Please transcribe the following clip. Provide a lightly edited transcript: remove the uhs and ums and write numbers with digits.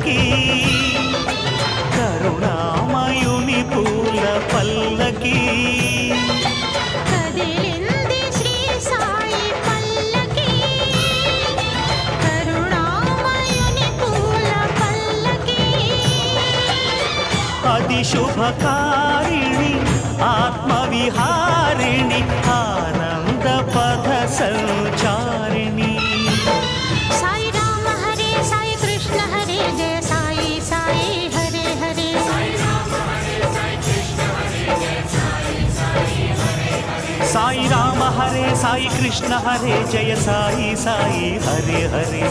పల్లకి కరుణామయుని పూల పల్లకి కదిలింది శ్రీ సాయి పల్లకి కరుణామయుని పూల పల్లకి అది శుభకారిణి ఆత్మవిహారిణి ఆనంద పథ సంచారిణి సాయి రామ హరే సాయి కృష్ణ హరే జయ సాయి సాయి హరే హరే సాయి రామ హరే సాయి కృష్ణ హరే జయ సాయి సాయి హరే హరే